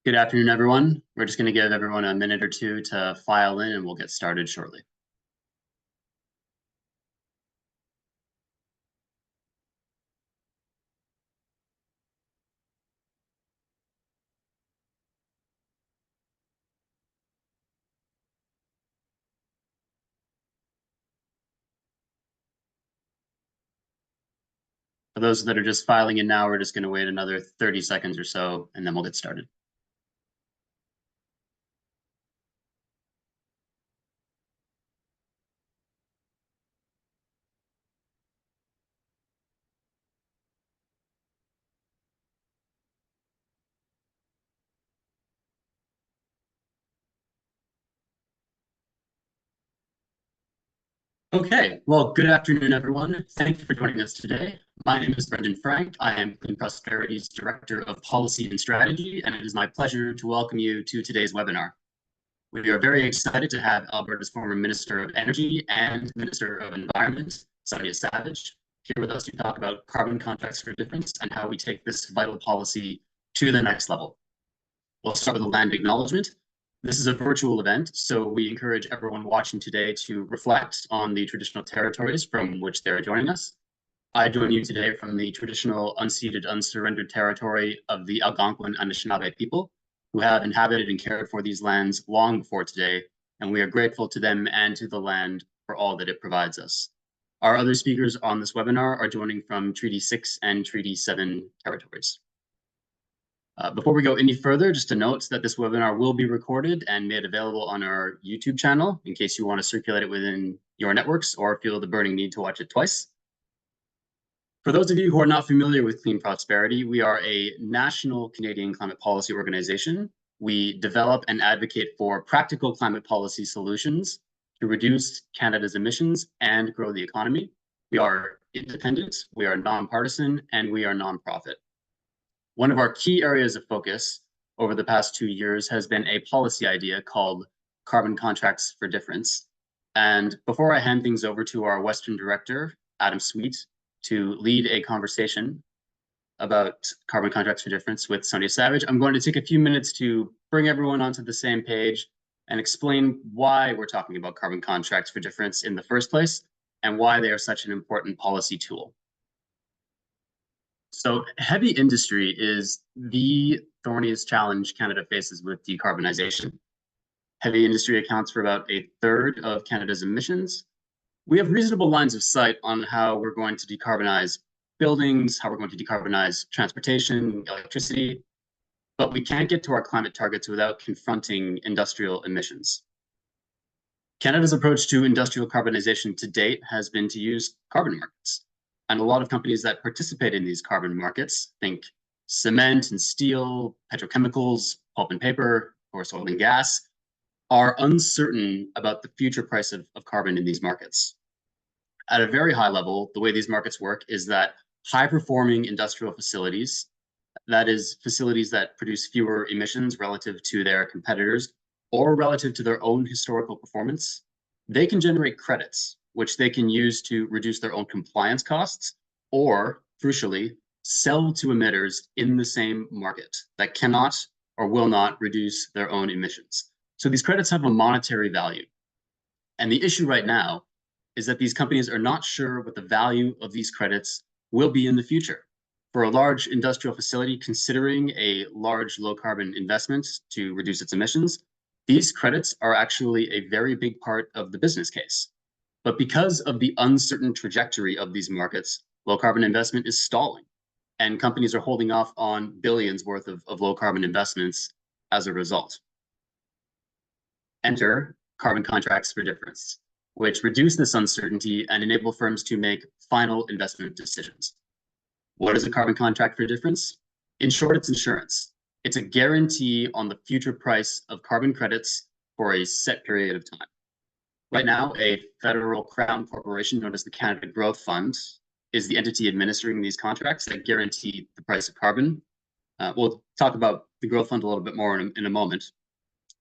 Good afternoon, everyone. We're just going to give everyone a minute or two to file in and we'll get started shortly. For those that are just filing in now, we're just going to wait another 30 seconds or so, and then we'll get started. Okay, well, good afternoon, everyone. Thank you for joining us today. My name is Brendan Frank. I am Clean Prosperity's Director of Policy and Strategy, and it is my pleasure to welcome you to today's webinar. We are very excited to have Alberta's former Minister of Energy and Minister of Environment, Sonya here with us to talk about carbon contracts for difference and how we take this vital policy to the next level. We'll start with a land acknowledgement. This is a virtual event, so we encourage everyone watching today to reflect on the traditional territories from which they're joining us. I join you today from the traditional unceded, unsurrendered territory of the Algonquin Anishinaabe people, who have inhabited and cared for these lands long before today, and we are grateful to them and to the land for all that it provides us. Our other speakers on this webinar are joining from Treaty 6 and Treaty 7 territories. Before we go any further, just a note that this webinar will be recorded and made available on our YouTube channel in case you want to circulate it within your networks or feel the burning need to watch it twice. For those of you who are not familiar with Clean Prosperity, we are a national Canadian climate policy organization. We develop and advocate for practical climate policy solutions to reduce Canada's emissions and grow the economy. We are independent, we are nonpartisan, and we are nonprofit. One of our key areas of focus over the past 2 years has been a policy idea called carbon contracts for difference. And before I hand things over to our Western Director, Adam Sweet, to lead a conversation about carbon contracts for difference with Sonya Savage, I'm going to take a few minutes to bring everyone onto the same page and explain why we're talking about carbon contracts for difference in the first place and why they are such an important policy tool. So heavy industry is the thorniest challenge Canada faces with decarbonization. Heavy industry accounts for about 1/3 of Canada's emissions. We have reasonable lines of sight on how we're going to decarbonize buildings, how we're going to decarbonize transportation, electricity, but we can't get to our climate targets without confronting industrial emissions. Canada's approach to industrial carbonization to date has been to use carbon markets. And a lot of companies that participate in these carbon markets, think cement and steel, petrochemicals, pulp and paper, or oil and gas, are uncertain about the future price of carbon in these markets. At a very high level, the way these markets work is that high-performing industrial facilities, that is, facilities that produce fewer emissions relative to their competitors or relative to their own historical performance, they can generate credits, which they can use to reduce their own compliance costs, or, crucially, sell to emitters in the same market that cannot or will not reduce their own emissions. So these credits have a monetary value. And the issue right now is that these companies are not sure what the value of these credits will be in the future. For a large industrial facility considering a large low-carbon investment to reduce its emissions, these credits are actually a very big part of the business case. But because of the uncertain trajectory of these markets, low-carbon investment is stalling, and companies are holding off on billions worth of low-carbon investments as a result. Enter carbon contracts for difference, which reduce this uncertainty and enable firms to make final investment decisions. What is a carbon contract for difference? In short, it's insurance. It's a guarantee on the future price of carbon credits for a set period of time. Right now, a federal crown corporation known as the Canada Growth Fund is the entity administering these contracts that guarantee the price of carbon. We'll talk about the Growth Fund a little bit more in a moment.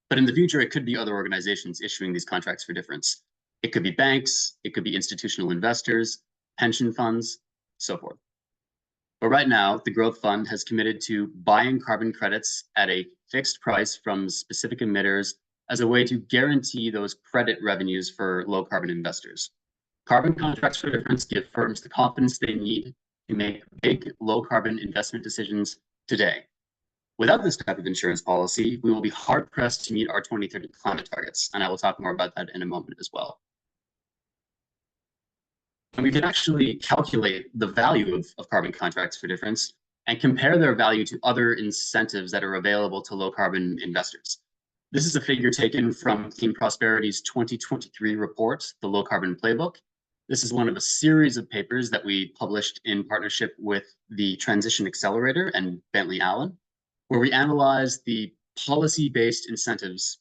But in the future, it could be other organizations issuing these contracts for difference. It could be banks, it could be institutional investors, pension funds, so forth. But right now, the Growth Fund has committed to buying carbon credits at a fixed price from specific emitters as a way to guarantee those credit revenues for low carbon investors. Carbon contracts for difference give firms the confidence they need to make big low carbon investment decisions today. Without this type of insurance policy, we will be hard pressed to meet our 2030 climate targets, and I will talk more about that in a moment as well. And we can actually calculate the value of carbon contracts for difference and compare their value to other incentives that are available to low carbon investors. This is a figure taken from Clean Prosperity's 2023 report, the Low Carbon Playbook. This is one of a series of papers that we published in partnership with the Transition Accelerator and Bentley Allen, where we analyze the policy-based incentives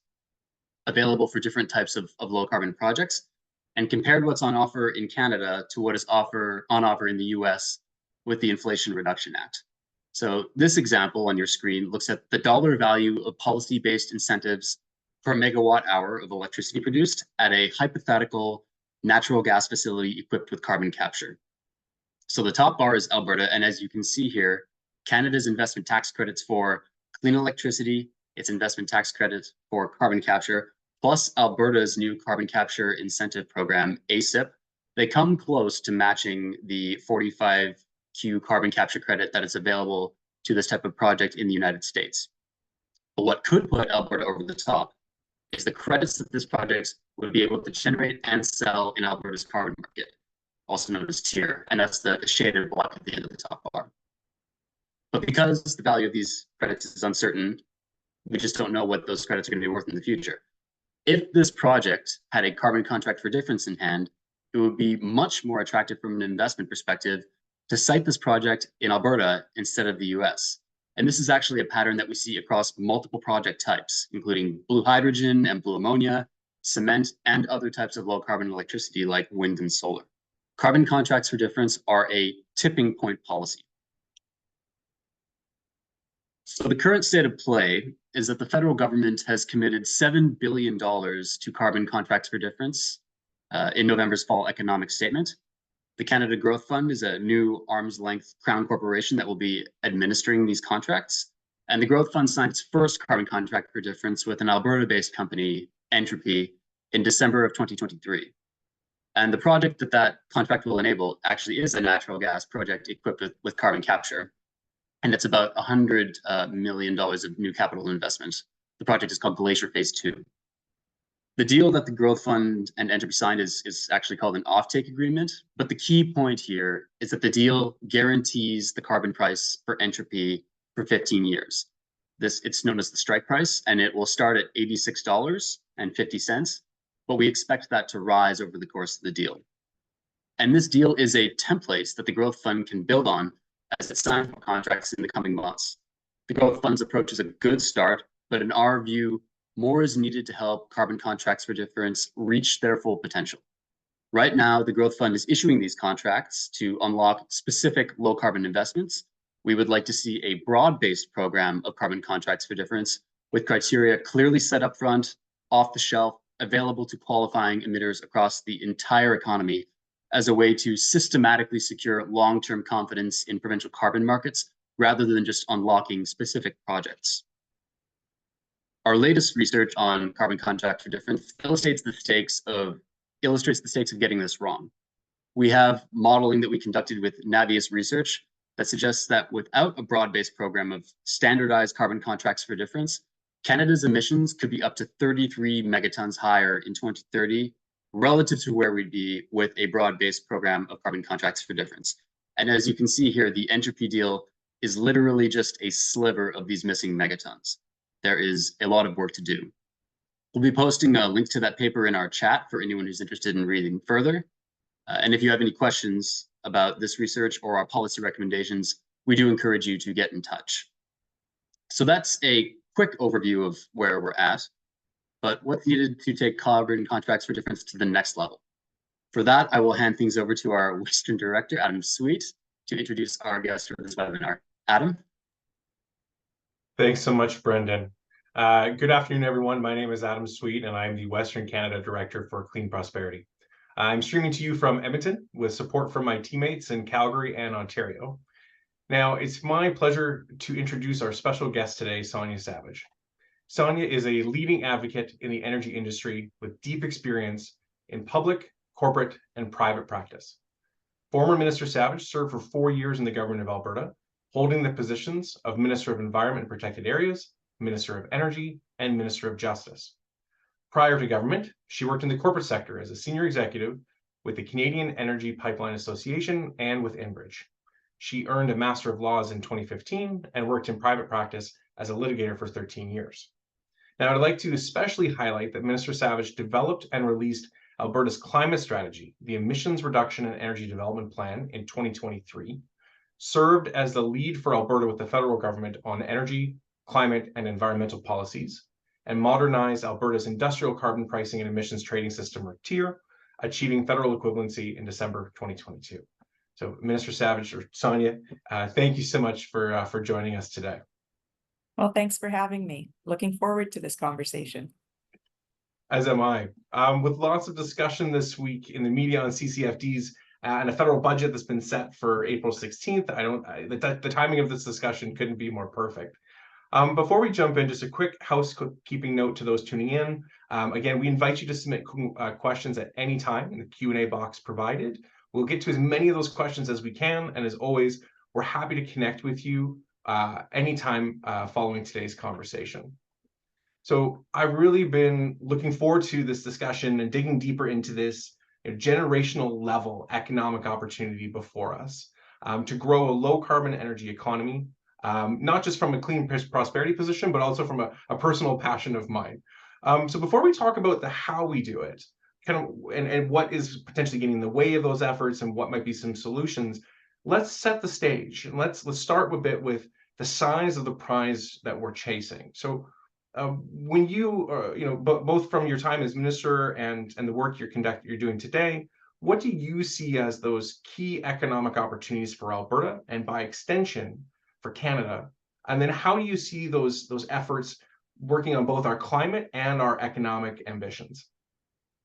available for different types of low carbon projects and compared what's on offer in Canada to what is on offer in the US with the Inflation Reduction Act. So this example on your screen looks at the dollar value of policy-based incentives per megawatt hour of electricity produced at a hypothetical natural gas facility equipped with carbon capture. So the top bar is Alberta, and as you can see here, Canada's investment tax credits for clean electricity, its investment tax credits for carbon capture, plus Alberta's new carbon capture incentive program, ACIP, they come close to matching the 45Q carbon capture credit that is available to this type of project in the United States. But what could put Alberta over the top is the credits that this project would be able to generate and sell in Alberta's carbon market, also known as TIER, and that's the shaded block at the end of the top bar. But because the value of these credits is uncertain, we just don't know what those credits are going to be worth in the future. If this project had a carbon contract for difference in hand, it would be much more attractive from an investment perspective to site this project in Alberta instead of the US. And this is actually a pattern that we see across multiple project types, including blue hydrogen and blue ammonia, cement, and other types of low carbon electricity like wind and solar. Carbon contracts for difference are a tipping point policy. So the current state of play is that the federal government has committed $7 billion to carbon contracts for difference in November's fall economic statement. The Canada Growth Fund is a new arm's length crown corporation that will be administering these contracts. And the Growth Fund signed its first carbon contract for difference with an Alberta-based company, Entropy, in December of 2023. And the project that contract will enable actually is a natural gas project equipped with carbon capture. And it's about $100 million of new capital investment. The project is called Glacier Phase 2. The deal that the Growth Fund and Entropy signed is actually called an offtake agreement. But the key point here is that the deal guarantees the carbon price for Entropy for 15 years. It's known as the strike price, and it will start at $86.50. But we expect that to rise over the course of the deal. And this deal is a template that the Growth Fund can build on as it signs for contracts in the coming months. The Growth Fund's approach is a good start, but in our view, more is needed to help carbon contracts for difference reach their full potential. Right now, the Growth Fund is issuing these contracts to unlock specific low carbon investments. We would like to see a broad-based program of carbon contracts for difference with criteria clearly set up front, off the shelf, available to qualifying emitters across the entire economy as a way to systematically secure long-term confidence in provincial carbon markets rather than just unlocking specific projects. Our latest research on carbon contract for difference illustrates the stakes of getting this wrong. We have modeling that we conducted with Navius Research that suggests that without a broad-based program of standardized carbon contracts for difference, Canada's emissions could be up to 33 megatons higher in 2030 relative to where we'd be with a broad-based program of carbon contracts for difference. And as you can see here, the Entropy deal is literally just a sliver of these missing megatons. There is a lot of work to do. We'll be posting a link to that paper in our chat for anyone who's interested in reading further. And if you have any questions about this research or our policy recommendations, we do encourage you to get in touch. So that's a quick overview of where we're at. But what's needed to take carbon contracts for difference to the next level? For that, I will hand things over to our Western Director, Adam Sweet, to introduce our guest for this webinar. Adam? Thanks so much, Brendan. Good afternoon, everyone. My name is Adam Sweet, and I'm the Western Canada Director for Clean Prosperity. I'm streaming to you from Edmonton with support from my teammates in Calgary and Ontario. Now, it's my pleasure to introduce our special guest today, Sonya Savage. Sonya is a leading advocate in the energy industry with deep experience in public, corporate, and private practice. Former Minister Savage served for 4 years in the government of Alberta, holding the positions of Minister of Environment and Protected Areas, Minister of Energy, and Minister of Justice. Prior to government, she worked in the corporate sector as a senior executive with the Canadian Energy Pipeline Association and with Enbridge. She earned a Master of Laws in 2015 and worked in private practice as a litigator for 13 years. Now, I'd like to especially highlight that Minister Savage developed and released Alberta's climate strategy, the Emissions Reduction and Energy Development Plan, in 2023, served as the lead for Alberta with the federal government on energy, climate, and environmental policies, and modernized Alberta's industrial carbon pricing and emissions trading system, or TIER, achieving federal equivalency in December 2022. So, Minister Savage, or Sonya, thank you so much for joining us today. Well, thanks for having me. Looking forward to this conversation. As am I. With lots of discussion this week in the media on CCFDs and a federal budget that's been set for April 16th, the timing of this discussion couldn't be more perfect. Before we jump in, just a quick housekeeping note to those tuning in. Again, we invite you to submit questions at any time in the Q&A box provided. We'll get to as many of those questions as we can, and as always, we're happy to connect with you anytime following today's conversation. So I've really been looking forward to this discussion and digging deeper into this generational level economic opportunity before us to grow a low carbon energy economy, not just from a clean prosperity position, but also from a personal passion of mine. So before we talk about the how we do it, and what is potentially getting in the way of those efforts and what might be some solutions, let's set the stage and let's start a bit with the size of the prize that we're chasing. So when you, both from your time as minister and the work you're doing today, what do you see as those key economic opportunities for Alberta and by extension for Canada? And then how do you see those efforts working on both our climate and our economic ambitions?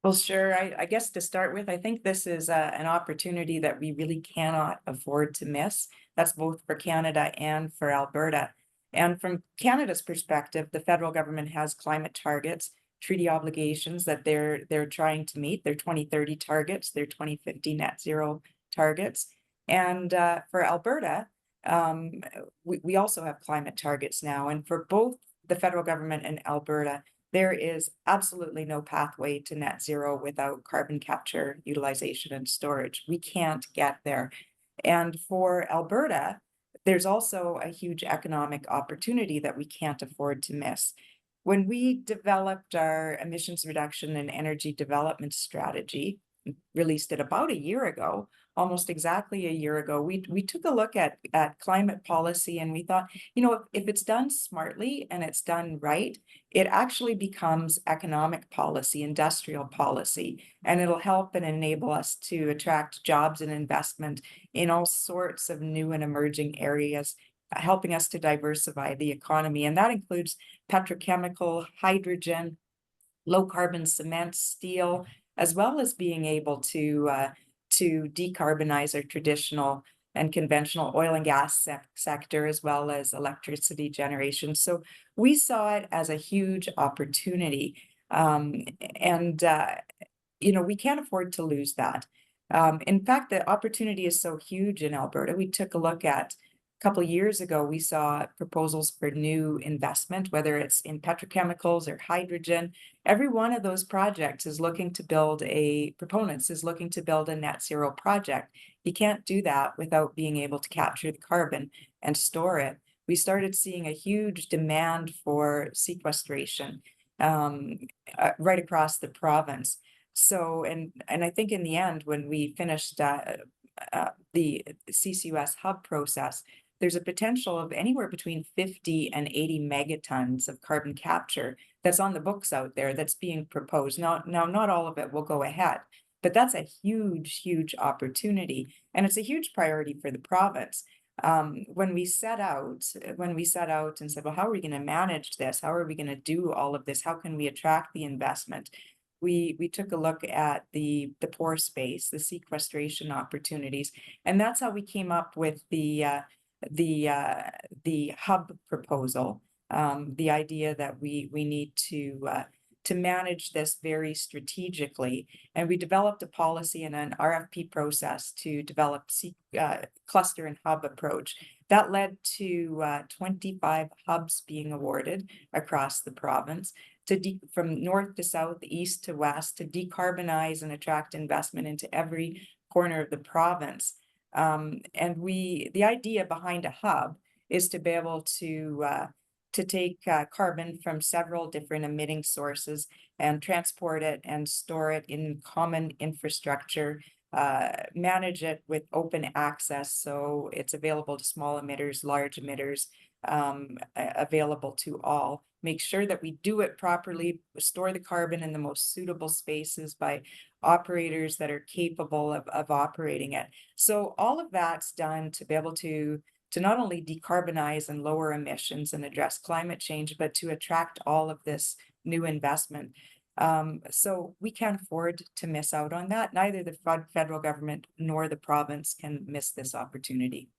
Well, sure. I guess to start with, I think this is an opportunity that we really cannot afford to miss. That's both for Canada and for Alberta. And from Canada's perspective, the federal government has climate targets, treaty obligations that they're trying to meet, their 2030 targets, their 2050 net zero targets. And for Alberta, we also have climate targets now. And for both the federal government and Alberta, there is absolutely no pathway to net zero without carbon capture, utilization, and storage. We can't get there. And for Alberta, there's also a huge economic opportunity that we can't afford to miss. When we developed our emissions reduction and energy development strategy, released it about a year ago, almost exactly a year ago, we took a look at climate policy, and we thought, if it's done smartly and it's done right, it actually becomes economic policy, industrial policy, and it'll help and enable us to attract jobs and investment in all sorts of new and emerging areas, helping us to diversify the economy. And that includes petrochemical, hydrogen, low carbon cement, steel, as well as being able to decarbonize our traditional and conventional oil and gas sector, as well as electricity generation. So we saw it as a huge opportunity. We can't afford to lose that. In fact, the opportunity is so huge in Alberta. We took a look at a couple of years ago, we saw proposals for new investment, whether it's in petrochemicals or hydrogen. Every one of those projects is looking to build a net zero project. You can't do that without being able to capture the carbon and store it. We started seeing a huge demand for sequestration right across the province. So, and I think in the end, when we finished the CCUS hub process, there's a potential of anywhere between 50 and 80 megatons of carbon capture that's on the books out there that's being proposed. Now, not all of it will go ahead, but that's a huge, huge opportunity. And it's a huge priority for the province. When we set out and said, well, how are we going to manage this? How are we going to do all of this? How can we attract the investment? We took a look at the pore space, the sequestration opportunities, and that's how we came up with the the hub proposal, the idea that we need to manage this very strategically. And we developed a policy and an RFP process to develop cluster and hub approach. That led to 25 hubs being awarded across the province from north to south, east to west, to decarbonize and attract investment into every corner of the province. And the idea behind a hub is to be able to take carbon from several different emitting sources and transport it and store it in common infrastructure, manage it with open access so it's available to small emitters, large emitters, available to all. Make sure that we do it properly, store the carbon in the most suitable spaces by operators that are capable of operating it. So all of that's done to be able to not only decarbonize and lower emissions and address climate change, but to attract all of this new investment. So we can't afford to miss out on that. Neither the federal government nor the province can miss this opportunity.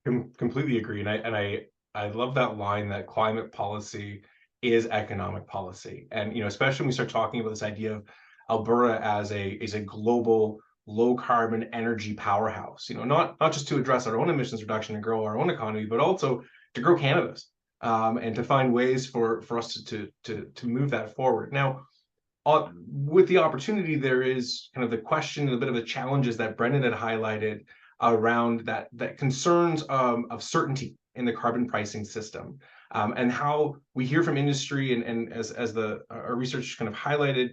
Completely agree. And I love that line that climate policy is economic policy. And, especially when we start talking about this idea of Alberta as a global low carbon energy powerhouse, not just to address our own emissions reduction and grow our own economy, but also to grow Canada's, and to find ways for us to move that forward. Now, with the opportunity, there is kind of the question and a bit of the challenges that Brendan had highlighted around that concerns of certainty in the carbon pricing system, and how we hear from industry and as our research kind of highlighted,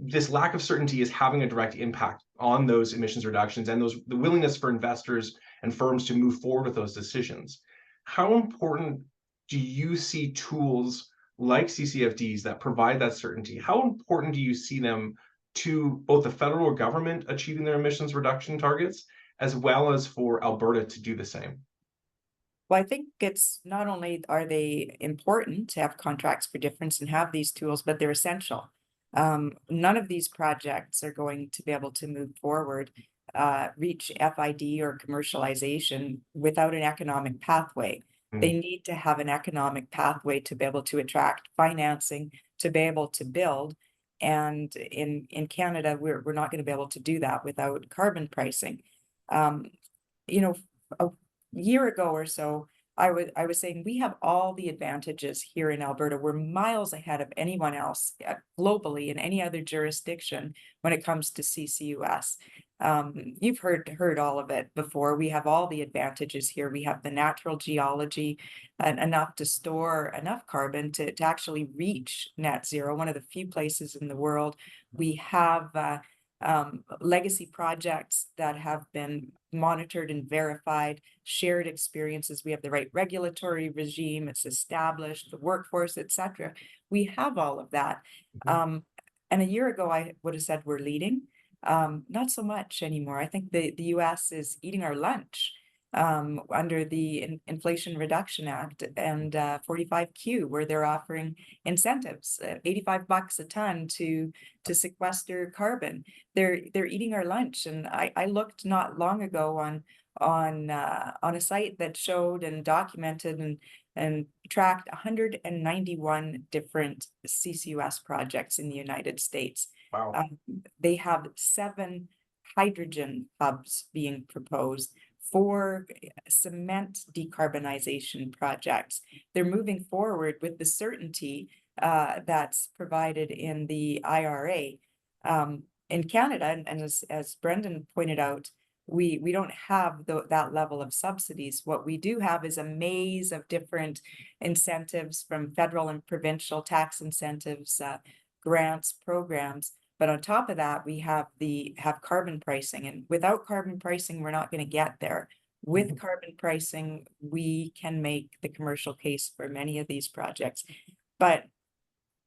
this lack of certainty is having a direct impact on those emissions reductions and the willingness for investors and firms to move forward with those decisions. How important do you see tools like CCFDs that provide that certainty? How important do you see them to both the federal government achieving their emissions reduction targets, as well as for Alberta to do the same? Well, I think it's not only are they important to have contracts for difference and have these tools, but they're essential. None of these projects are going to be able to move forward, reach FID or commercialization without an economic pathway. They need to have an economic pathway to be able to attract financing, to be able to build. And in Canada, we're not going to be able to do that without carbon pricing. A year ago or so, I was saying we have all the advantages here in Alberta. We're miles ahead of anyone else globally in any other jurisdiction when it comes to CCUS. You've heard all of it before. We have all the advantages here. We have the natural geology and enough to store enough carbon to actually reach net zero, one of the few places in the world. We have legacy projects that have been monitored and verified, shared experiences. We have the right regulatory regime, it's established, the workforce, etc. We have all of that. And a year ago, I would have said we're leading. Not so much anymore. I think the US is eating our lunch under the Inflation Reduction Act and 45Q, where they're offering incentives, $85 a ton to sequester carbon. They're eating our lunch. And I looked not long ago on a site that showed and documented and tracked 191 different CCUS projects in the United States. Wow. They have 7 hydrogen hubs being proposed, 4 cement decarbonization projects. They're moving forward with the certainty that's provided in the IRA. In Canada, and as Brendan pointed out, we don't have that level of subsidies. What we do have is a maze of different incentives from federal and provincial tax incentives, grants, programs. But on top of that, we have carbon pricing, and without carbon pricing, we're not going to get there. With carbon pricing, we can make the commercial case for many of these projects. But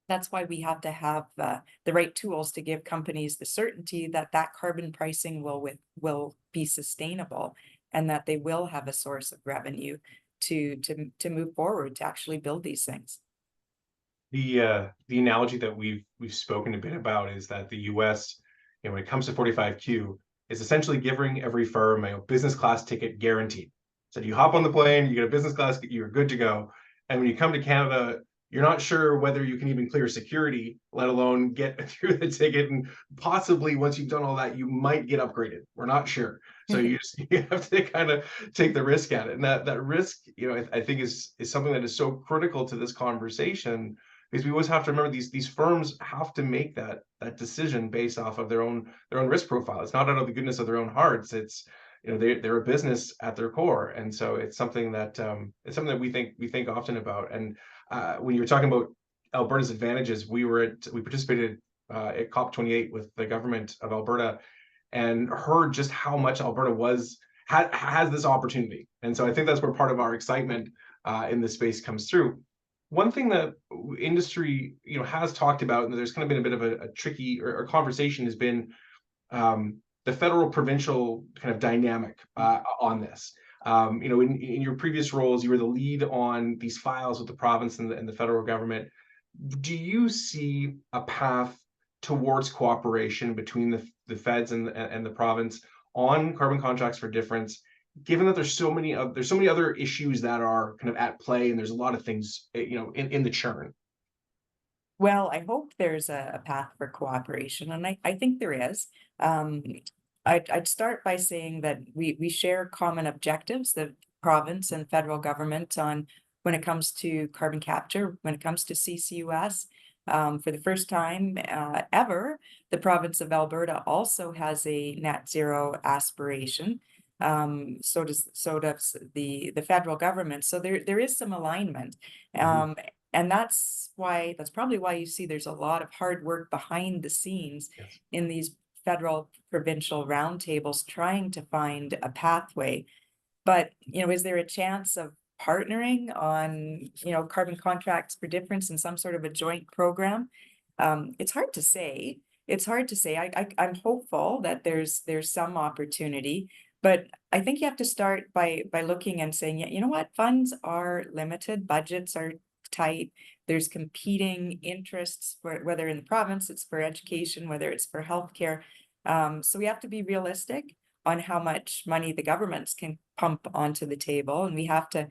that's why we have to have the right tools to give companies the certainty that carbon pricing will be sustainable and that they will have a source of revenue to move forward to actually build these things. The analogy that we've spoken a bit about is that the US, when it comes to 45Q, is essentially giving every firm a business class ticket guaranteed. Said you hop on the plane, you get a business class, you're good to go. And when you come to Canada, you're not sure whether you can even clear security, let alone get through the ticket. And possibly once you've done all that, you might get upgraded. We're not sure. So you have to kind of take the risk at it. And that risk, I think is something that is so critical to this conversation, because we always have to remember these firms have to make that decision based off of their own risk profile. It's not out of the goodness of their own hearts. It's they're a business at their core, and so it's something that we think often about. And when you were talking about Alberta's advantages, we participated at COP28 with the government of Alberta, and heard just how much Alberta has this opportunity. And so I think that's where part of our excitement in this space comes through. One thing that industry has talked about, and there's kind of been a bit of a tricky or conversation, has been the federal provincial kind of dynamic on this. In your previous roles, you were the lead on these files with the province and the federal government. Do you see a path towards cooperation between the feds and the province on carbon contracts for difference, given that there's so many other issues that are kind of at play, and there's a lot of things in the churn? Well, I hope there's a path for cooperation, and I think there is. I'd start by saying that we share common objectives, the province and federal government, on when it comes to carbon capture, when it comes to CCUS. For the first time ever, the province of Alberta also has a net zero aspiration. So does the federal government. So there is some alignment. And that's probably why you see there's a lot of hard work behind the scenes in these federal provincial roundtables trying to find a pathway. But, is there a chance of partnering on, carbon contracts for difference in some sort of a joint program? It's hard to say. I'm hopeful that there's some opportunity, but I think you have to start by looking and saying, you know what, funds are limited, budgets are tight, there's competing interests, whether in the province it's for education, whether it's for healthcare. So we have to be realistic on how much money the governments can pump onto the table, and we have to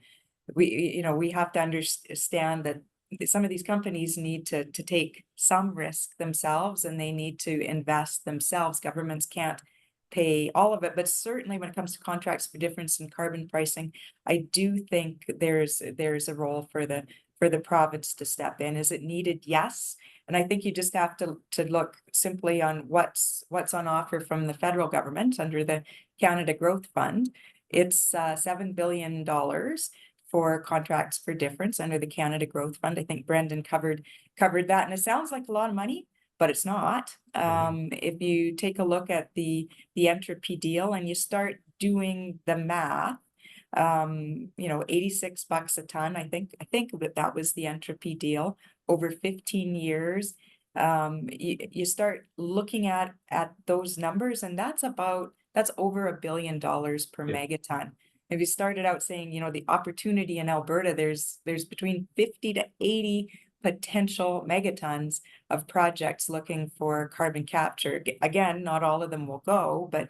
understand that some of these companies need to take some risk themselves, and they need to invest themselves. Governments can't pay all of it, but certainly when it comes to contracts for difference in carbon pricing, I do think there's a role for the province to step in. Is it needed? Yes. And I think you just have to look simply on what's on offer from the federal government under the Canada Growth Fund. It's $7 billion for contracts for difference under the Canada Growth Fund. I think Brendan covered that, and it sounds like a lot of money, but it's not. If you take a look at the entropy deal and you start doing the math, $86 a ton. I think that was the entropy deal over 15 years. You start looking at those numbers, and that's over $1 billion per megaton. If you started out saying, the opportunity in Alberta, there's between 50 to 80 potential megatons of projects looking for carbon capture. Again, not all of them will go, but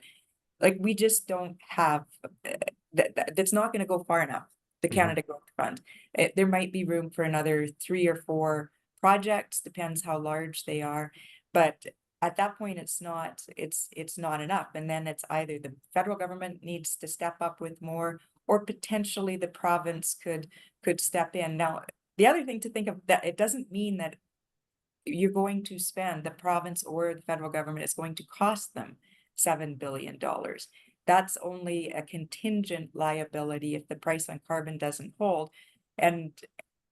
we just don't have that's not going to go far enough. The Canada Growth Fund, there might be room for another 3 or 4 projects, depends how large they are, but at that point it's not enough. And then it's either the federal government needs to step up with more, or potentially the province could step in. Now, the other thing to think of, that it doesn't mean that you're going to spend, the province or the federal government is going to cost them $7 billion. That's only a contingent liability if the price on carbon doesn't hold. And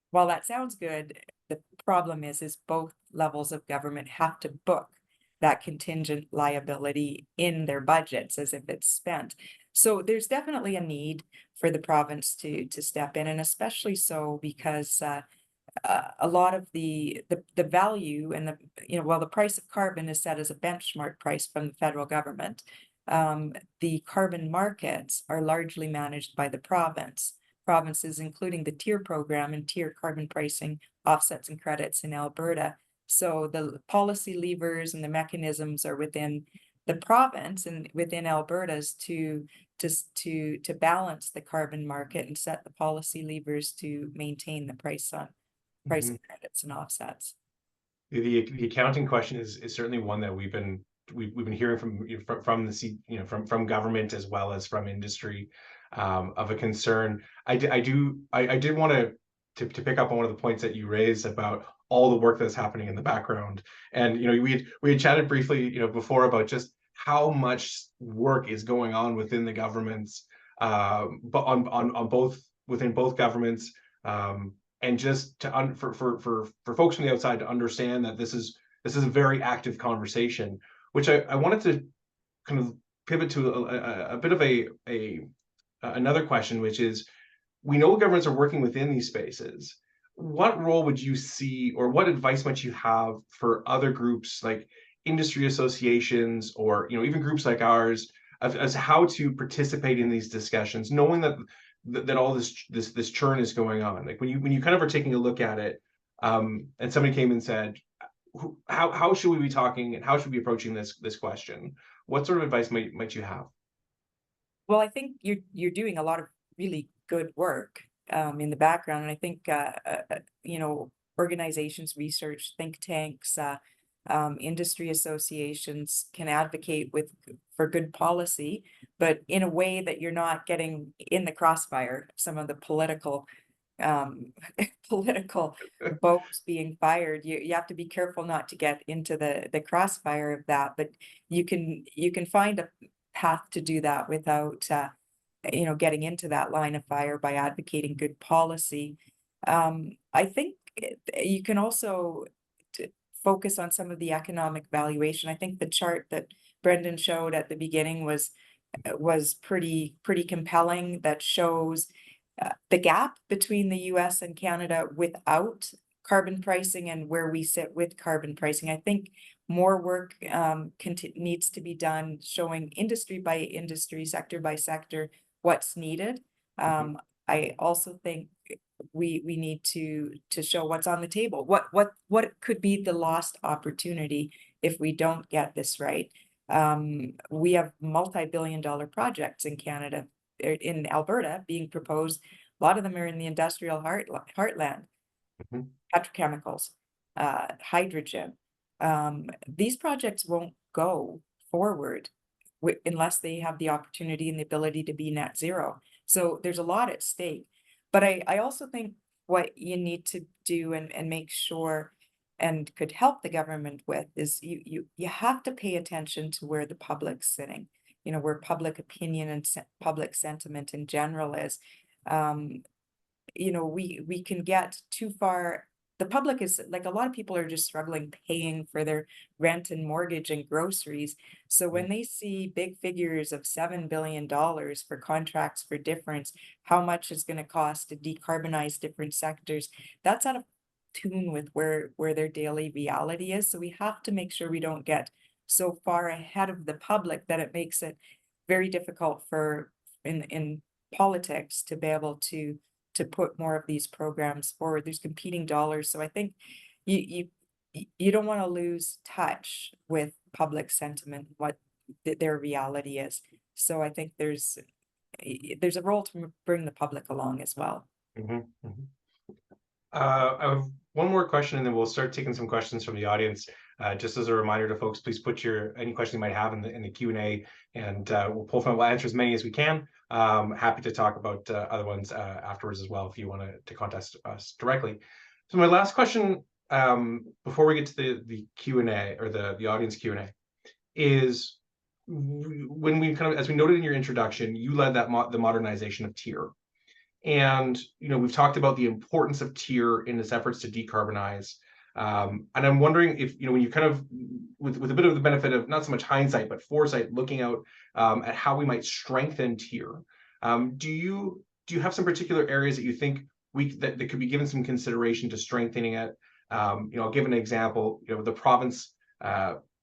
while that sounds good, the problem is both levels of government have to book that contingent liability in their budgets as if it's spent. So there's definitely a need for the province to step in, and especially so because a lot of the value and the price of carbon is set as a benchmark price from the federal government. The carbon markets are largely managed by the provinces, including the tier program and tier carbon pricing, offsets and credits in Alberta. So the policy levers and the mechanisms are within the province and within Alberta's to balance the carbon market and set the policy levers to maintain the price on credits and offsets. The accounting question is certainly one that we've been hearing from the from government as well as from industry, of a concern. I did want to pick up on one of the points that you raised about all the work that's happening in the background, and we had chatted briefly before about just how much work is going on within the governments, but on both within both governments. And just for folks from the outside to understand that this is a very active conversation, which I wanted to kind of pivot to a bit of another question, which is, we know governments are working within these spaces. What role would you see, or what advice might you have for other groups like industry associations, or even groups like ours, as how to participate in these discussions, knowing that all this churn is going on? Like when you kind of are taking a look at it, and somebody came and said, how should we be talking and how should we be approaching this question? What sort of advice might you have? Well, I think you're doing a lot of really good work in the background, and I think organizations, research, think tanks, industry associations can advocate for good policy, but in a way that you're not getting in the crossfire of some of the political boats being fired. You have to be careful not to get into the crossfire of that, but you can find a path to do that without getting into that line of fire by advocating good policy. I think you can also focus on some of the economic valuation. I think the chart that Brendan showed at the beginning was pretty compelling, that shows the gap between the US and Canada without carbon pricing and where we sit with carbon pricing. I think more work needs to be done showing industry by industry, sector by sector, what's needed. I also think we need to show what's on the table, what could be the lost opportunity if we don't get this right. We have multi-billion-dollar projects in Canada, in Alberta, being proposed. A lot of them are in the industrial heartland, petrochemicals, hydrogen. These projects won't go forward unless they have the opportunity and the ability to be net zero. So there's a lot at stake. But I also think what you need to do and make sure and could help the government with is you have to pay attention to where the public's sitting, where public opinion and public sentiment in general is. We can get too far. The public is, like, a lot of people are just struggling paying for their rent and mortgage and groceries. So when they see big figures of $7 billion for contracts for difference, how much it's going to cost to decarbonize different sectors, that's out of tune with where their daily reality is. So we have to make sure we don't get so far ahead of the public that it makes it very difficult for in politics to be able to put more of these programs forward. There's competing dollars. So I think you don't want to lose touch with public sentiment, what their reality is. So I think there's a role to bring the public along as well. I have one more question, and then we'll start taking some questions from the audience. Just as a reminder to folks, please put any questions you might have in the Q&A, and we'll pull from it. We'll answer as many as we can. Happy to talk about other ones afterwards as well if you want to contact us directly. So my last question, before we get to the Q&A, or the audience Q&A, is when we kind of, as we noted in your introduction, you led the modernization of TIER. And we've talked about the importance of TIER in its efforts to decarbonize. And I'm wondering if when you kind of, with a bit of the benefit of not so much hindsight but foresight, looking out at how we might strengthen TIER, do you have some particular areas that you think that could be given some consideration to strengthening it? I'll give an example. The province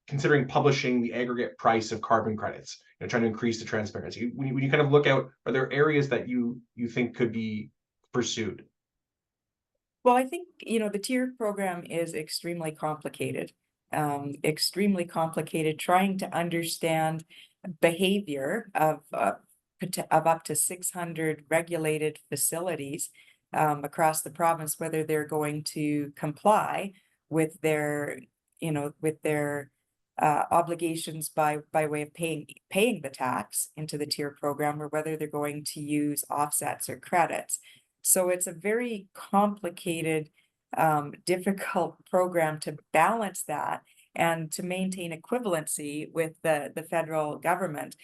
considering publishing the aggregate price of carbon credits, trying to increase the transparency. When you kind of look out, are there areas that you think could be pursued? Well, I think, the TIER program is extremely complicated. extremely complicated, trying to understand behavior of up to 600 regulated facilities across the province, whether they're going to comply with their, with their obligations by way of paying the tax into the tier program, or whether they're going to use offsets or credits. So it's a very complicated, difficult program to balance that and to maintain equivalency with the federal government.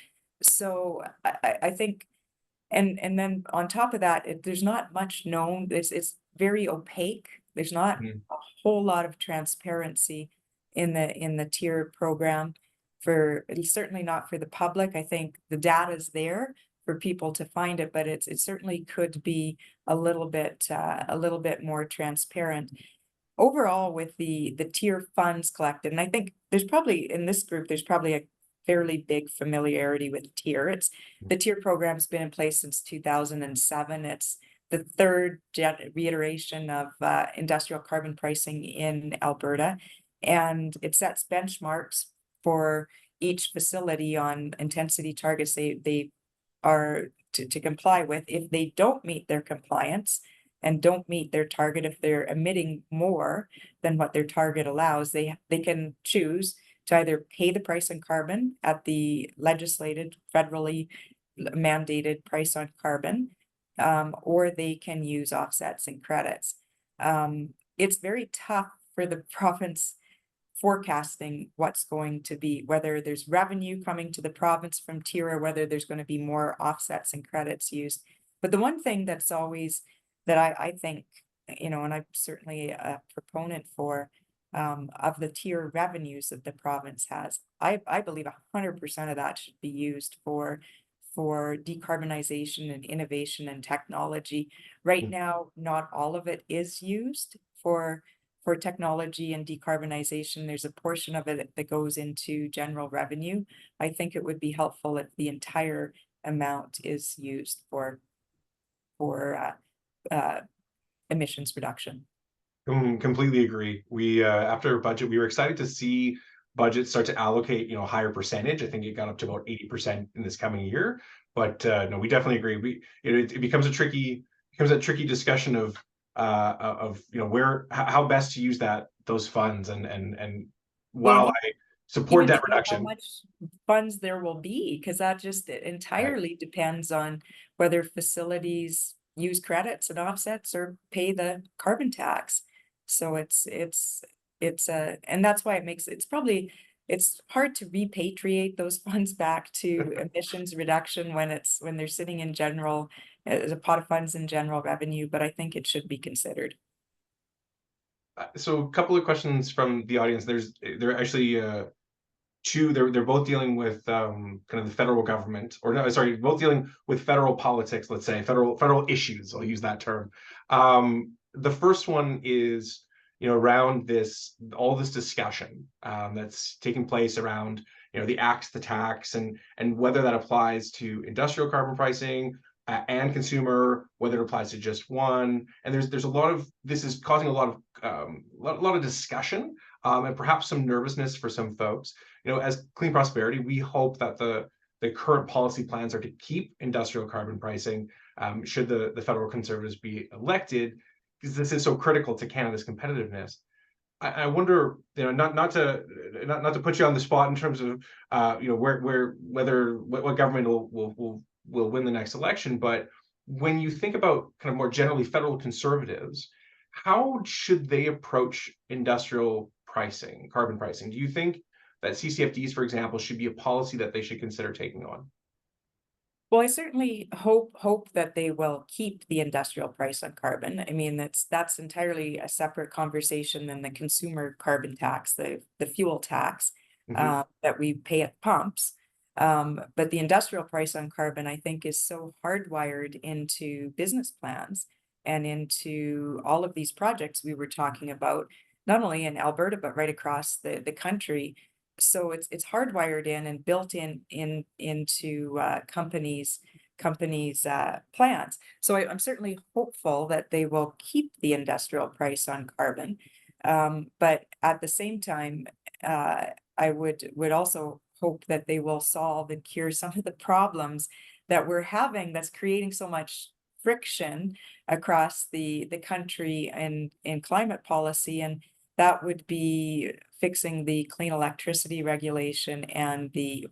So I think, and then on top of that, there's not much known. It's very opaque. There's not Mhm. a whole lot of transparency in the tier program, for certainly not for the public. I think the data is there for people to find it, but it certainly could be a little bit more transparent overall with the tier funds collected. And I think there's probably in this group, there's probably a fairly big familiarity with tier. The tier program's been in place since 2007. It's the third reiteration of industrial carbon pricing in Alberta, and it sets benchmarks for each facility on intensity targets they are to comply with. If they don't meet their compliance and don't meet their target, if they're emitting more than what their target allows, they can choose to either pay the price on carbon at the legislated, federally mandated price on carbon, or they can use offsets and credits. It's very tough for the province forecasting what's going to be, whether there's revenue coming to the province from tier, or whether there's going to be more offsets and credits used. But the one thing that's always that I think, and I'm certainly a proponent for, of the tier revenues that the province has, I believe 100% of that should be used for decarbonization and innovation and technology. Right now, not all of it is used for technology and decarbonization. There's a portion of it that goes into general revenue. I think it would be helpful if the entire amount is used for emissions reduction. Completely agree. We after budget, we were excited to see budget start to allocate, higher percentage. I think it got up to about 80% in this coming year. But no, we definitely agree. It becomes a tricky discussion of where how best to use those funds, and while I support debt reduction, how much funds there will be, because that just entirely depends on whether facilities use credits and offsets or pay the carbon tax. So and that's why it's hard to repatriate those funds back to emissions reduction when they're sitting in general as a pot of funds in general revenue, but I think it should be considered. So a couple of questions from the audience. There are actually two. They're both dealing with kind of the federal government, or no, sorry, both dealing with federal politics. Let's say federal issues. I'll use that term. The first one is around all this discussion that's taking place around the the tax, and whether that applies to industrial carbon pricing and consumer, whether it applies to just one. And there's a lot of this is causing a lot of discussion and perhaps some nervousness for some folks. As Clean Prosperity, we hope that the current policy plans are to keep industrial carbon pricing should the federal Conservatives be elected, because this is so critical to Canada's competitiveness. I wonder, not to put you on the spot in terms of what government will win the next election, but when you think about kind of more generally federal Conservatives, how should they approach industrial pricing, carbon pricing? Do you think that CCFDs, for example, should be a policy that they should consider taking on? Well, I certainly hope that they will keep the industrial price on carbon. I mean, that's entirely a separate conversation than the consumer carbon tax, the fuel tax that we pay at pumps. But the industrial price on carbon, I think, is so hardwired into business plans and into all of these projects we were talking about, not only in Alberta, but right across the country. So it's hardwired in and built into companies plans. So I'm certainly hopeful that they will keep the industrial price on carbon. But at the same time, I would also hope that they will solve and cure some of the problems that we're having that's creating so much friction across the country and in climate policy. And that would be fixing the clean electricity regulation and the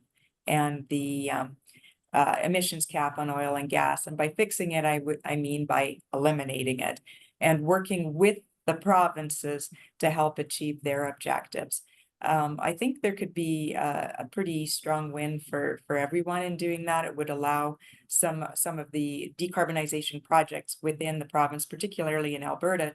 emissions cap on oil and gas. And by fixing it, I mean by eliminating it and working with the provinces to help achieve their objectives. I think there could be a pretty strong win for everyone in doing that. It would allow some of the decarbonization projects within the province, particularly in Alberta,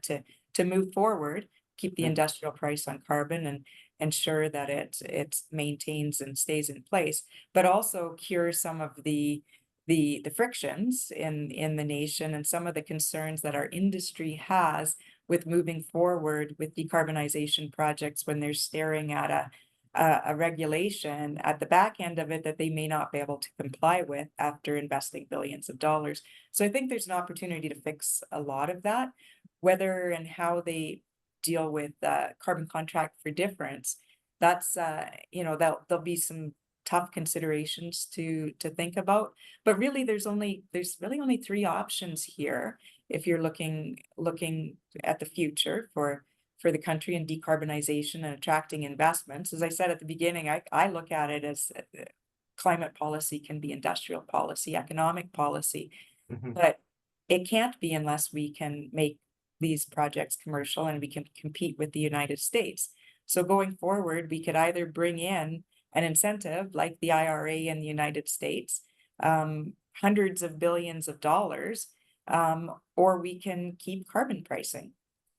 to move forward, keep the industrial price on carbon and ensure that it maintains and stays in place, but also cure some of the frictions in the nation and some of the concerns that our industry has with moving forward with decarbonization projects when they're staring at a regulation at the back end of it that they may not be able to comply with after investing billions of dollars. So I think there's an opportunity to fix a lot of that, whether and how they deal with carbon contract for difference. That's you know, there'll be some tough considerations to think about, but really there's really only three options here if you're looking at the future for the country and decarbonization and attracting investments. As I said at the beginning, I look at it as climate policy can be industrial policy, economic policy, but it can't be unless we can make these projects commercial and we can compete with the United States. So going forward, we could either bring in an incentive like the IRA in the United States, hundreds of billions of dollars, or we can keep carbon pricing.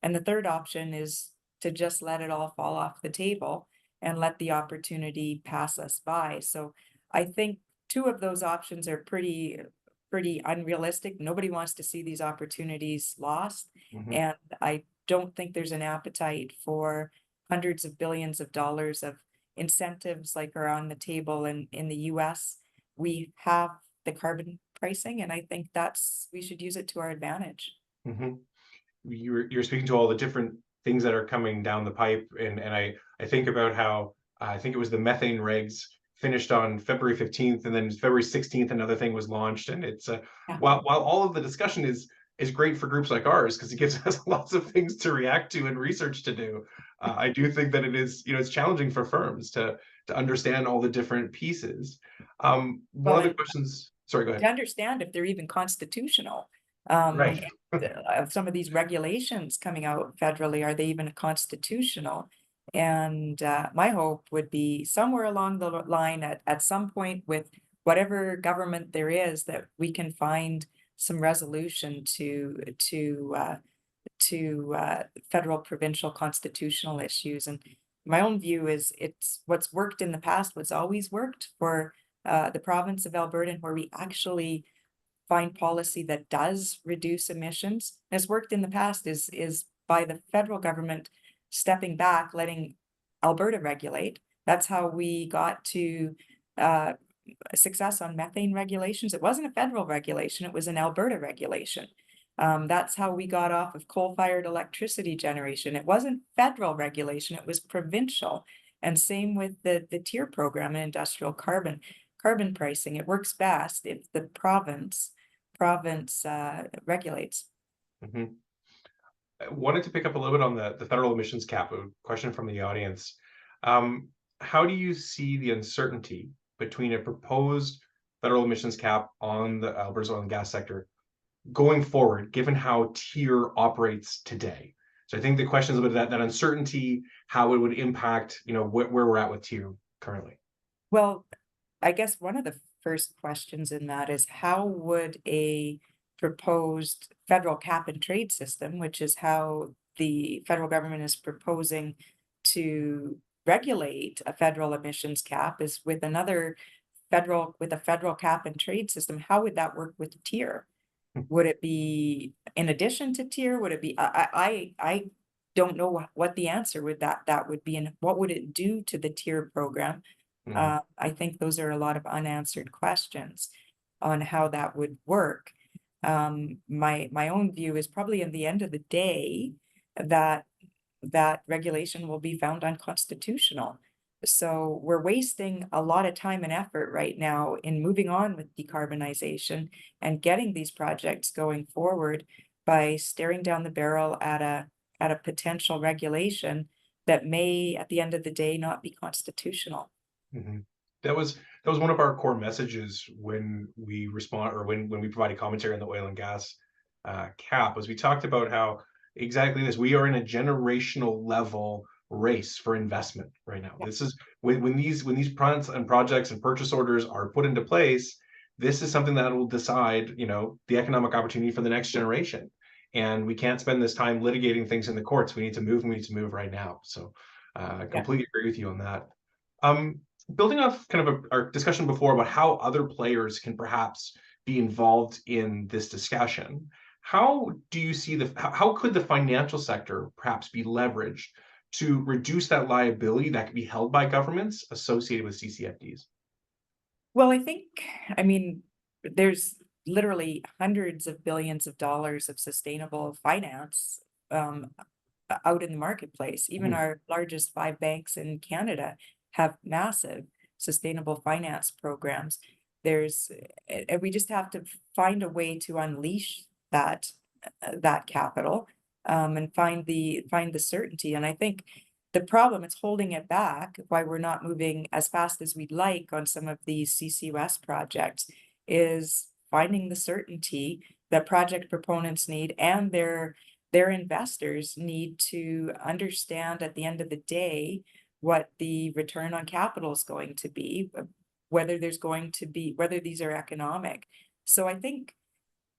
And the third option is to just let it all fall off the table and let the opportunity pass us by. So I think two of those options are pretty unrealistic. Nobody wants to see these opportunities lost. And I don't think there's an appetite for hundreds of billions of dollars of incentives like are on the table in the US. We have the carbon pricing, and I think we should use it to our advantage. You're speaking to all the different things that are coming down the pipe, and I think about how I think it was the methane regs finished on February 15th, and then February 16th another thing was launched. And it's while all of the discussion is great for groups like ours because it gives us lots of things to react to and research to do, I do think that it is, it's challenging for firms to understand all the different pieces. One of the questions, sorry, go ahead. To understand if they're even constitutional. Right. Some of these regulations coming out federally, are they even constitutional? And my hope would be somewhere along the line at some point with whatever government there is, that we can find some resolution to federal, provincial, constitutional issues. And my own view is it's what's worked in the past, what's always worked for the province of Alberta, and where we actually find policy that does reduce emissions, has worked in the past is by the federal government stepping back, letting Alberta regulate. That's how we got to success on methane regulations. It wasn't a federal regulation, it was an Alberta regulation. That's how we got off of coal-fired electricity generation. It wasn't federal regulation, it was provincial. And same with the TIER program and industrial carbon pricing. It works best if the province regulates. I wanted to pick up a little bit on the federal emissions cap. A question from the audience. How do you see the uncertainty between a proposed federal emissions cap on the Alberta's oil and gas sector going forward, given how TIER operates today? So I think the question is about that uncertainty, how it would impact, where we're at with TIER currently. Well, I guess one of the first questions in that is how would a proposed federal cap and trade system, which is how the federal government is proposing to regulate a federal emissions cap, is with a federal cap and trade system, how would that work with TIER? Would it be in addition to TIER? Would it be, I don't know what the answer would that would be, and what would it do to the TIER program? I think those are a lot of unanswered questions on how that would work. My own view is probably in the end of the day that regulation will be found unconstitutional. So we're wasting a lot of time and effort right now in moving on with decarbonization and getting these projects going forward by staring down the barrel at a potential regulation that may, at the end of the day, not be constitutional. Mhm. That was one of our core messages when we respond, or when we provided commentary on the oil and gas cap, was we talked about how exactly this, we are in a generational level race for investment right now. Yeah. This is when these plans and projects and purchase orders are put into place, this is something that will decide, the economic opportunity for the next generation. And we can't spend this time litigating things in the courts. We need to move, and we need to move right now. So I completely agree with you on that. Um, Building off kind of our discussion before about how other players can perhaps be involved in this discussion, how do you see how could the financial sector perhaps be leveraged to reduce that liability that can be held by governments associated with CCFDs? Well, I mean, there's literally hundreds of billions of dollars of sustainable finance out in the marketplace. Even Mhm. our largest 5 banks in Canada have massive sustainable finance programs. And we just have to find a way to unleash that capital, and find the certainty. And I think the problem it's holding it back, why we're not moving as fast as we'd like on some of these CCUS projects, is finding the certainty that project proponents need, and their investors need to understand at the end of the day what the return on capital is going to be, whether these are economic. So I think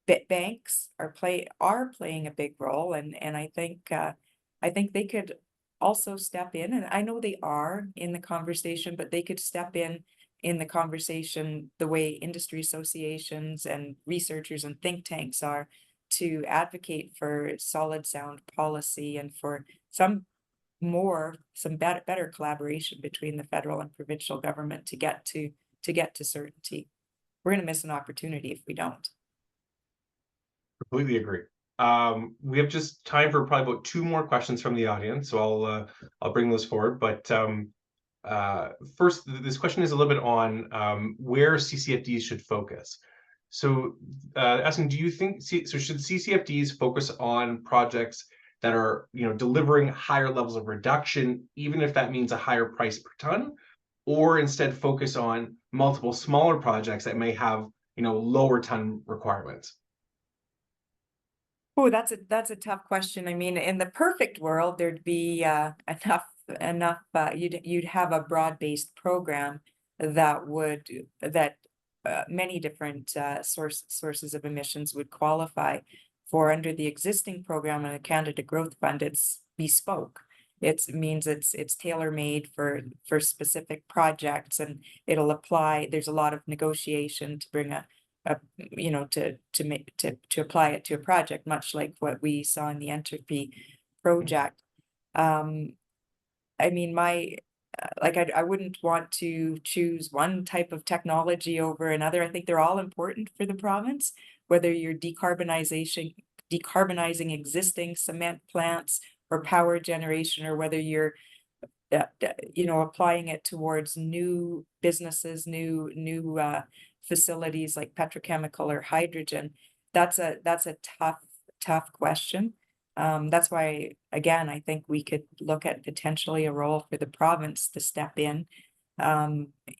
that banks are playing a big role, and I think they could also step in, and I know they are in the conversation, but they could step in the conversation the way industry associations and researchers and think tanks are, to advocate for solid, sound policy and for some better collaboration between the federal and provincial government to get to certainty. We're gonna miss an opportunity if we don't. Completely agree. We have just time for probably about 2 more questions from the audience, so I'll bring those forward. But first, this question is a little bit on where CCFDs should focus. So, asking, do you think should CCFDs focus on projects that are delivering higher levels of reduction, even if that means a higher price per ton, or instead focus on multiple smaller projects that may have lower ton requirements? Oh, that's a tough question. I mean, in the perfect world, there'd be enough you'd have a broad-based program that would that many different sources of emissions would qualify for under the existing program in the Canada Growth Fund. It's bespoke. It means it's tailor-made for specific projects, and it'll apply. There's a lot of negotiation to bring to apply it to a project, much like what we saw in the Entropy project. Um, I mean, I wouldn't want to choose one type of technology over another. I think they're all important for the province, whether you're decarbonizing existing cement plants or power generation, or whether you're applying it towards new businesses, new facilities like petrochemical or hydrogen. That's a tough question. That's why, again, I think we could look at potentially a role for the province to step in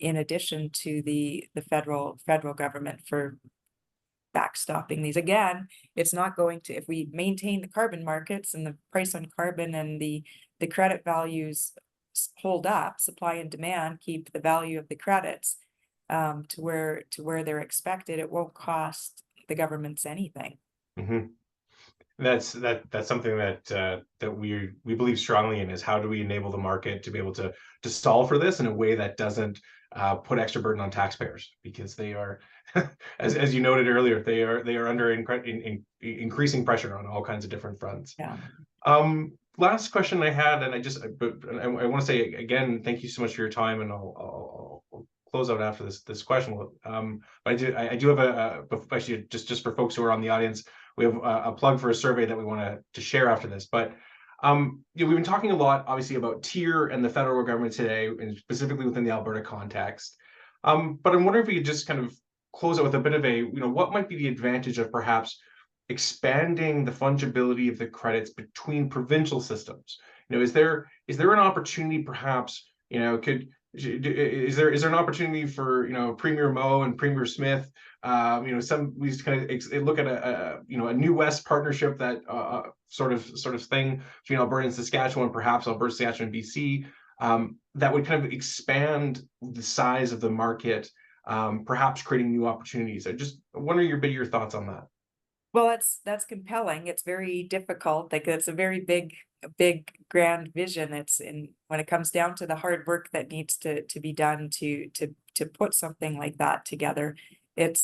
addition to the federal government for backstopping these. Again, it's not going to, if we maintain the carbon markets and the price on carbon and the credit values hold up, supply and demand keep the value of the credits to where they're expected, it won't cost the governments anything. Mm-hmm. That's something that we believe strongly in, is how do we enable the market to be able to solve for this in a way that doesn't put extra burden on taxpayers, because they are as you noted earlier, they are under increasing pressure on all kinds of different fronts. Yeah. Last question I had, and I want to say again, thank you so much for your time, and I'll close out after this question. But I do have actually just for folks who are on the audience, we have a plug for a survey that we want to share after this. But We've been talking a lot, obviously, about tier and the federal government today, and specifically within the Alberta context. But I'm wondering if we could just kind of close out with a bit of a, what might be the advantage of perhaps expanding the fungibility of the credits between provincial systems? Is there an opportunity, perhaps, is there an opportunity for Premier Moe and Premier Smith, we just kind of look at a New West partnership, that sort of thing between Alberta and Saskatchewan, perhaps Alberta, Saskatchewan, BC, that would kind of expand the size of the market, perhaps creating new opportunities. I just wonder your thoughts on that. Well, that's compelling. It's very difficult. Like, it's a very big grand vision. When it comes down to the hard work that needs to be done to put something like that together, it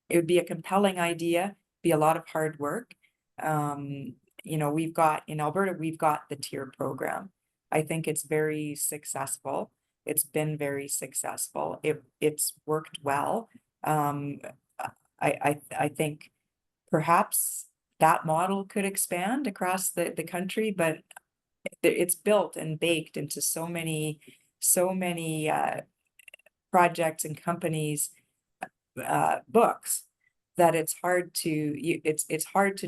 would be a compelling idea, be a lot of hard work. We've got in Alberta, we've got the tier program. I think it's very successful. It's been very successful. It's worked well. I think perhaps that model could expand across the country, but it's built and baked into so many projects and companies' books that it's hard to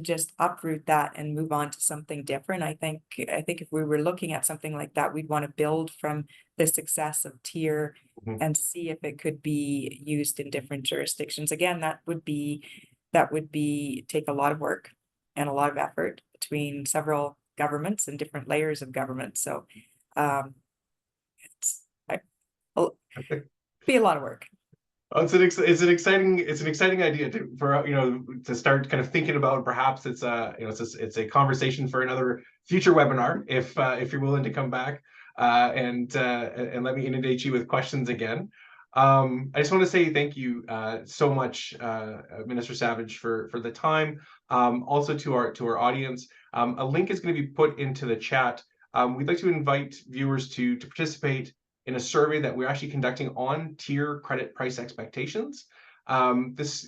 just uproot that and move on to something different. I think if we were looking at something like that, we'd want to build from the success of tier and see if it could be used in different jurisdictions. Again, that would take a lot of work and a lot of effort between several governments and different layers of government. So be a lot of work. It's an exciting idea to start kind of thinking about. Perhaps it's a conversation for another future webinar, if you're willing to come back and let me inundate you with questions again. I just want to say thank you so much, Minister Savage, for the time. Also to our audience, a link is going to be put into the chat. We'd like to invite viewers to participate in a survey that we're actually conducting on tier credit price expectations. This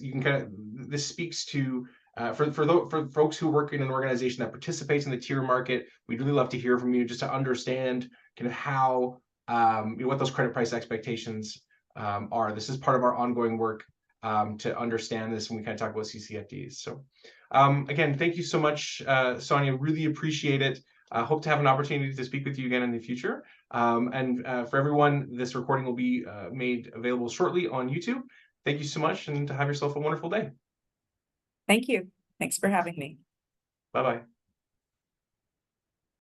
speaks to for folks who work in an organization that participates in the tier market. We'd really love to hear from you, just to understand kind of how what those credit price expectations are. This is part of our ongoing work to understand this when we kind of talk about CCFDs. So again, thank you so much, Sonya. Really appreciate it. Hope to have an opportunity to speak with you again in the future. And for everyone, this recording will be made available shortly on YouTube. Thank you so much, and have yourself a wonderful day. Thank you. Thanks for having me. Bye-bye.